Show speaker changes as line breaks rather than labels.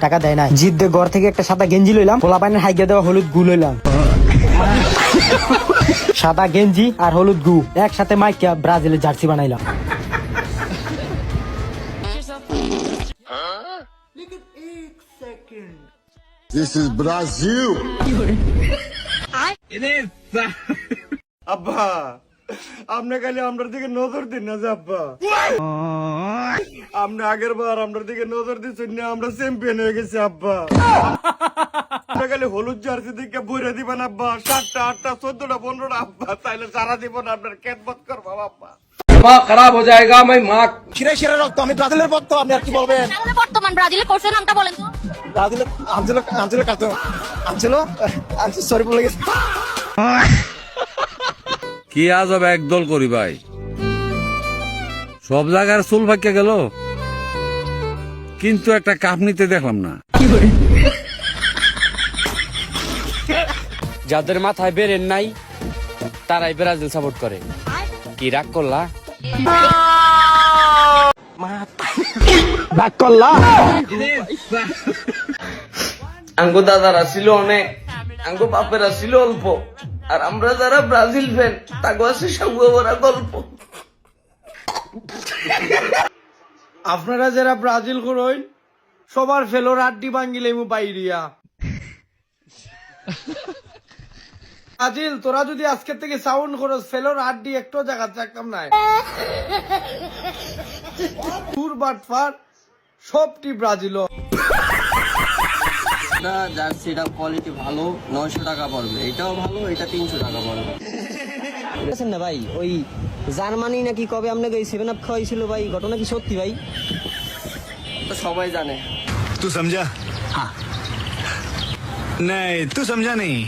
টাকা দেয় না। জিদ দিয়ে ঘর থেকে একটা সাদা গেঞ্জি লইলাম, পোলা পানের হাইগা দেওয়া হলুদ গু লইলাম। সাদা গেঞ্জি আর হলুদ গু একসাথে মাইকা ব্রাজিলের জার্সি বানাইলাম।
This is Brazil.
আব্বা আপনি খালি আমরার দিকে নজর দিন না যে আব্বা, আপনি আগের বার আমরার দিকে নজর দিচ্ছেন না, আমরা চ্যাম্পিয়ন হয়ে গেছি আব্বা। আপনি খালি হলুদ জার্সি দিকে বইরে দিবেন আব্বা, 7টা 8টা 14টা 15টা আব্বা, তাইলে সারা জীবন আপনার খেদমত করবো আব্বা।
दिमाग खराब हो जाएगा। मैं माँ
শিরে শিরে রক্ত, আমি ব্রাজিলের ভক্ত, আপনি আর কি বলবেন?
তাহলে বর্তমান ব্রাজিলের কোচের নামটা বলেন তো।
ব্রাজিলের আঞ্চেলো কাতো আঞ্চেলো সরি বলে গেছি।
কি আজব একদল করি ভাই, সব জায়গার চুল ফাঁকে গেল, কিন্তু একটা কাপ নিতে দেখলাম না।
যাদের মাথায় বেরেন নাই তারাই ব্রাজিল সাপোর্ট করে। কি রাগ করলা?
আঙ্গো দাদারা ছিল অনেক, আঙ্গো বাপেরা ছিল অল্প, আর আমরা যারা ব্রাজিল ফ্যান তাগো আছে সঙ্গবরা গল্প।
আপনারা যারা ব্রাজিল করইন সবার ফেলোর আড্ডি ভাঙ্গিলে মু বাইরিয়া। ব্রাজিল তোরা যদি আজকে থেকে সাউন্ড করস ফেলোর আড্ডি একটু জায়গা থাকতাম না। টুর বাটফার সবটি ব্রাজিল।
জার্সিটা কোয়ালিটি ভালো, 900 টাকা পড়বে। এটাও ভালো, এটা 300 টাকা পড়বে।
বুঝছেন না ভাই, ওই জার্মানি নাকি কবে আপনাকে ওই 7 আপ খাওয়াইছিল ভাই, ঘটনা কি সত্যি ভাই?
তো সবাই জানে।
तू समझा? हाँ। नहीं तू समझा नहीं।